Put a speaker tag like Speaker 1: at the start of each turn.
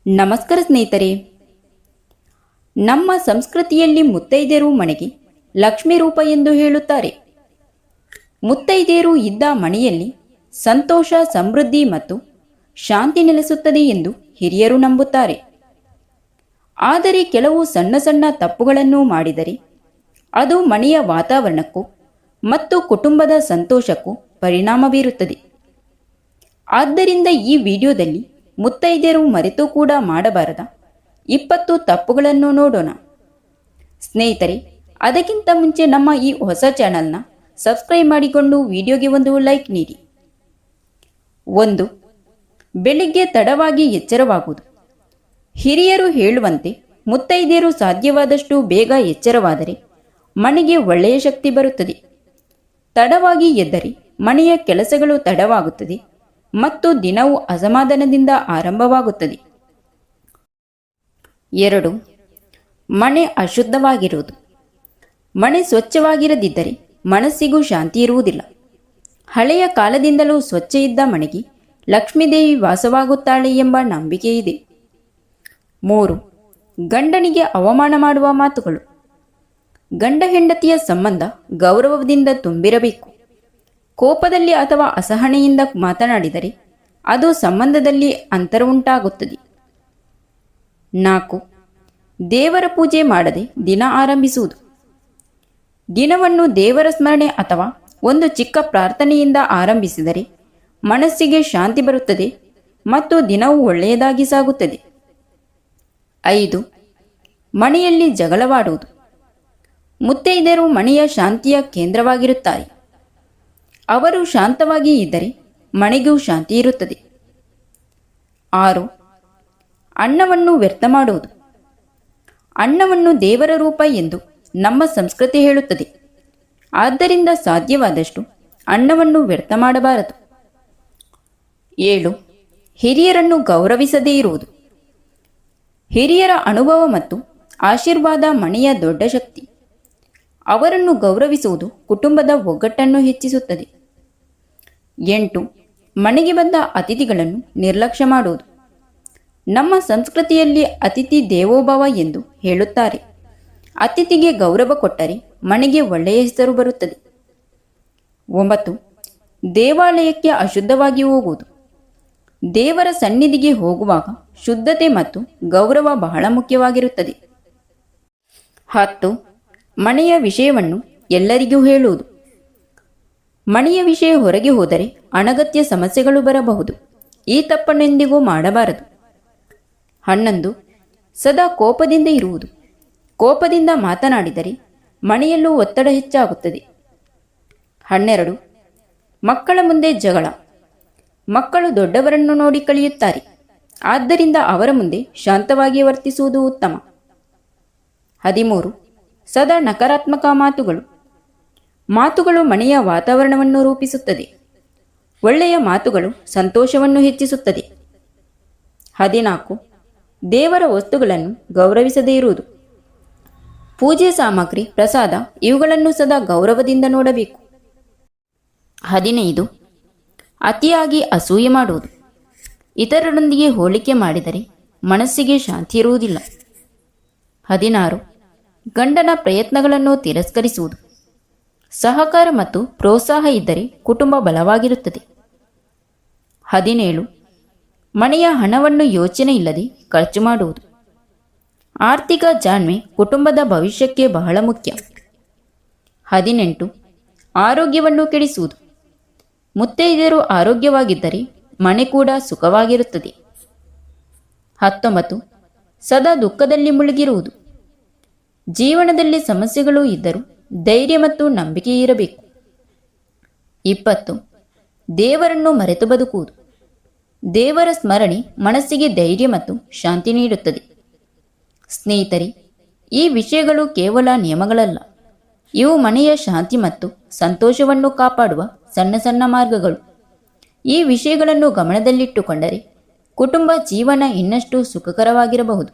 Speaker 1: ನಮಸ್ಕಾರ ಸ್ನೇಹಿತರೆ. ನಮ್ಮ ಸಂಸ್ಕೃತಿಯಲ್ಲಿ ಮುತ್ತೈದೆಯರು ಮನೆಗೆ ಲಕ್ಷ್ಮೀ ರೂಪ ಎಂದು ಹೇಳುತ್ತಾರೆ. ಮುತ್ತೈದೆಯರು ಇದ್ದ ಮನೆಯಲ್ಲಿ ಸಂತೋಷ, ಸಮೃದ್ಧಿ ಮತ್ತು ಶಾಂತಿ ನೆಲೆಸುತ್ತದೆ ಎಂದು ಹಿರಿಯರು ನಂಬುತ್ತಾರೆ. ಆದರೆ ಕೆಲವು ಸಣ್ಣ ಸಣ್ಣ ತಪ್ಪುಗಳನ್ನು ಮಾಡಿದರೆ ಅದು ಮನೆಯ ವಾತಾವರಣಕ್ಕೂ ಮತ್ತು ಕುಟುಂಬದ ಸಂತೋಷಕ್ಕೂ ಪರಿಣಾಮ ಬೀರುತ್ತದೆ. ಆದ್ದರಿಂದ ಈ ವಿಡಿಯೋದಲ್ಲಿ ಮುತ್ತೈದೆಯರು ಮರೆತು ಕೂಡ ಮಾಡಬಾರದ 20 ತಪ್ಪುಗಳನ್ನು ನೋಡೋಣ. ಸ್ನೇಹಿತರೆ, ಅದಕ್ಕಿಂತ ಮುಂಚೆ ನಮ್ಮ ಈ ಹೊಸ ಚಾನಲ್ನ ಸಬ್ಸ್ಕ್ರೈಬ್ ಮಾಡಿಕೊಂಡು ವಿಡಿಯೋಗೆ ಒಂದು ಲೈಕ್ ನೀಡಿ. 1. ಬೆಳಿಗ್ಗೆ ತಡವಾಗಿ ಎಚ್ಚರವಾಗುವುದು. ಹಿರಿಯರು ಹೇಳುವಂತೆ ಮುತ್ತೈದೆಯರು ಸಾಧ್ಯವಾದಷ್ಟು ಬೇಗ ಎಚ್ಚರವಾದರೆ ಮನೆಗೆ ಒಳ್ಳೆಯ ಶಕ್ತಿ ಬರುತ್ತದೆ. ತಡವಾಗಿ ಎದ್ದರೆ ಮನೆಯ ಕೆಲಸಗಳು ತಡವಾಗುತ್ತದೆ ಮತ್ತು ದಿನವು ಅಸಮಾಧಾನದಿಂದ ಆರಂಭವಾಗುತ್ತದೆ. 2. ಮನೆ ಅಶುದ್ಧವಾಗಿರುವುದು. ಮನೆ ಸ್ವಚ್ಛವಾಗಿರದಿದ್ದರೆ ಮನಸ್ಸಿಗೂ ಶಾಂತಿ ಇರುವುದಿಲ್ಲ. ಹಳೆಯ ಕಾಲದಿಂದಲೂ ಸ್ವಚ್ಛ ಇದ್ದ ಮನೆಗೆ ಲಕ್ಷ್ಮೀದೇವಿ ವಾಸವಾಗುತ್ತಾಳೆ ಎಂಬ ನಂಬಿಕೆ ಇದೆ. 3. ಗಂಡನಿಗೆ ಅವಮಾನ ಮಾಡುವ ಮಾತುಗಳು. ಗಂಡ ಹೆಂಡತಿಯ ಸಂಬಂಧ ಗೌರವದಿಂದ ತುಂಬಿರಬೇಕು. ಕೋಪದಲ್ಲಿ ಅಥವಾ ಅಸಹನೆಯಿಂದ ಮಾತನಾಡಿದರೆ ಅದು ಸಂಬಂಧದಲ್ಲಿ ಅಂತರ ಉಂಟಾಗುತ್ತದೆ. 4. ದೇವರ ಪೂಜೆ ಮಾಡದೆ ದಿನ ಆರಂಭಿಸುವುದು. ದಿನವನ್ನು ದೇವರ ಸ್ಮರಣೆ ಅಥವಾ ಒಂದು ಚಿಕ್ಕ ಪ್ರಾರ್ಥನೆಯಿಂದ ಆರಂಭಿಸಿದರೆ ಮನಸ್ಸಿಗೆ ಶಾಂತಿ ಬರುತ್ತದೆ ಮತ್ತು ದಿನವು ಒಳ್ಳೆಯದಾಗಿ ಸಾಗುತ್ತದೆ. 5. ಮನೆಯಲ್ಲಿ ಜಗಳವಾಡುವುದು. ಮುತ್ತೈದೆಯರು ಮನೆಯ ಶಾಂತಿಯ ಕೇಂದ್ರವಾಗಿರುತ್ತಾರೆ. ಅವರು ಶಾಂತವಾಗಿ ಇದ್ದರೆ ಮನೆಗೂ ಶಾಂತಿ ಇರುತ್ತದೆ. 6. ಅನ್ನವನ್ನು ವ್ಯರ್ಥ ಮಾಡುವುದು. ಅನ್ನವನ್ನು ದೇವರ ರೂಪ ಎಂದು ನಮ್ಮ ಸಂಸ್ಕೃತಿ ಹೇಳುತ್ತದೆ. ಆದ್ದರಿಂದ ಸಾಧ್ಯವಾದಷ್ಟು ಅನ್ನವನ್ನು ವ್ಯರ್ಥ ಮಾಡಬಾರದು. 7. ಹಿರಿಯರನ್ನು ಗೌರವಿಸದೇ ಇರುವುದು. ಹಿರಿಯರ ಅನುಭವ ಮತ್ತು ಆಶೀರ್ವಾದ ಮನೆಯ ದೊಡ್ಡ ಶಕ್ತಿ. ಅವರನ್ನು ಗೌರವಿಸುವುದು ಕುಟುಂಬದ ಒಗ್ಗಟ್ಟನ್ನು ಹೆಚ್ಚಿಸುತ್ತದೆ. 8. ಮನೆಗೆ ಬಂದ ಅತಿಥಿಗಳನ್ನು ನಿರ್ಲಕ್ಷ್ಯ ಮಾಡುವುದು. ನಮ್ಮ ಸಂಸ್ಕೃತಿಯಲ್ಲಿ ಅತಿಥಿ ದೇವೋಭವ ಎಂದು ಹೇಳುತ್ತಾರೆ. ಅತಿಥಿಗೆ ಗೌರವ ಕೊಟ್ಟರೆ ಮನೆಗೆ ಒಳ್ಳೆಯ ಹೆಸರು ಬರುತ್ತದೆ. 9. ದೇವಾಲಯಕ್ಕೆ ಅಶುದ್ಧವಾಗಿ ಹೋಗುವುದು. ದೇವರ ಸನ್ನಿಧಿಗೆ ಹೋಗುವಾಗ ಶುದ್ಧತೆ ಮತ್ತು ಗೌರವ ಬಹಳ ಮುಖ್ಯವಾಗಿರುತ್ತದೆ. 10. ಮನೆಯ ವಿಷಯವನ್ನು ಎಲ್ಲರಿಗೂ ಹೇಳುವುದು. ಮನೆಯ ವಿಷಯ ಹೊರಗೆ ಹೋದರೆ ಅನಗತ್ಯ ಸಮಸ್ಯೆಗಳು ಬರಬಹುದು. ಈ ತಪ್ಪನ್ನೆಂದಿಗೂ ಮಾಡಬಾರದು. 11. ಸದಾ ಕೋಪದಿಂದ ಇರುವುದು. ಕೋಪದಿಂದ ಮಾತನಾಡಿದರೆ ಮನೆಯಲ್ಲೂ ಒತ್ತಡ ಹೆಚ್ಚಾಗುತ್ತದೆ. 12. ಮಕ್ಕಳ ಮುಂದೆ ಜಗಳ. ಮಕ್ಕಳು ದೊಡ್ಡವರನ್ನು ನೋಡಿ ಕಲಿಯುತ್ತಾರೆ. ಆದ್ದರಿಂದ ಅವರ ಮುಂದೆ ಶಾಂತವಾಗಿ ವರ್ತಿಸುವುದು ಉತ್ತಮ. 13. ಸದಾ ನಕಾರಾತ್ಮಕ ಮಾತುಗಳು. ಮಾತುಗಳು ಮನೆಯ ವಾತಾವರಣವನ್ನು ರೂಪಿಸುತ್ತದೆ. ಒಳ್ಳೆಯ ಮಾತುಗಳು ಸಂತೋಷವನ್ನು ಹೆಚ್ಚಿಸುತ್ತದೆ. 14. ದೇವರ ವಸ್ತುಗಳನ್ನು ಗೌರವಿಸದೇ ಇರುವುದು. ಪೂಜೆ ಸಾಮಗ್ರಿ, ಪ್ರಸಾದ ಇವುಗಳನ್ನು ಸದಾ ಗೌರವದಿಂದ ನೋಡಬೇಕು. 15. ಅತಿಯಾಗಿ ಅಸೂಯೆ ಮಾಡುವುದು. ಇತರರೊಂದಿಗೆ ಹೋಲಿಕೆ ಮಾಡಿದರೆ ಮನಸ್ಸಿಗೆ ಶಾಂತಿ ಇರುವುದಿಲ್ಲ. 16. ಗಂಡನ ಪ್ರಯತ್ನಗಳನ್ನು ತಿರಸ್ಕರಿಸುವುದು. ಸಹಕಾರ ಮತ್ತು ಪ್ರೋತ್ಸಾಹ ಇದ್ದರೆ ಕುಟುಂಬ ಬಲವಾಗಿರುತ್ತದೆ. 17. ಮನೆಯ ಹಣವನ್ನು ಯೋಚನೆ ಇಲ್ಲದೆ ಖರ್ಚು ಮಾಡುವುದು. ಆರ್ಥಿಕ ಜಾಣ್ಮೆ ಕುಟುಂಬದ ಭವಿಷ್ಯಕ್ಕೆ ಬಹಳ ಮುಖ್ಯ. 18. ಆರೋಗ್ಯವನ್ನು ಕೆಡಿಸುವುದು. ಮುತ್ತೈದೆಯರು ಆರೋಗ್ಯವಾಗಿದ್ದರೆ ಮನೆ ಕೂಡ ಸುಖವಾಗಿರುತ್ತದೆ. 19. ಸದಾ ದುಃಖದಲ್ಲಿ ಮುಳುಗಿರುವುದು. ಜೀವನದಲ್ಲಿ ಸಮಸ್ಯೆಗಳು ಇದ್ದರೂ ಧೈರ್ಯ ಮತ್ತು ನಂಬಿಕೆ ಇರಬೇಕು. 20. ದೇವರನ್ನು ಮರೆತು ಬದುಕುವುದು. ದೇವರ ಸ್ಮರಣೆ ಮನಸ್ಸಿಗೆ ಧೈರ್ಯ ಮತ್ತು ಶಾಂತಿ ನೀಡುತ್ತದೆ. ಸ್ನೇಹಿತರೆ, ಈ ವಿಷಯಗಳು ಕೇವಲ ನಿಯಮಗಳಲ್ಲ. ಇವು ಮನೆಯ ಶಾಂತಿ ಮತ್ತು ಸಂತೋಷವನ್ನು ಕಾಪಾಡುವ ಸಣ್ಣ ಸಣ್ಣ ಮಾರ್ಗಗಳು. ಈ ವಿಷಯಗಳನ್ನು ಗಮನದಲ್ಲಿಟ್ಟುಕೊಂಡರೆ ಕುಟುಂಬ ಜೀವನ ಇನ್ನಷ್ಟು ಸುಖಕರವಾಗಿರಬಹುದು.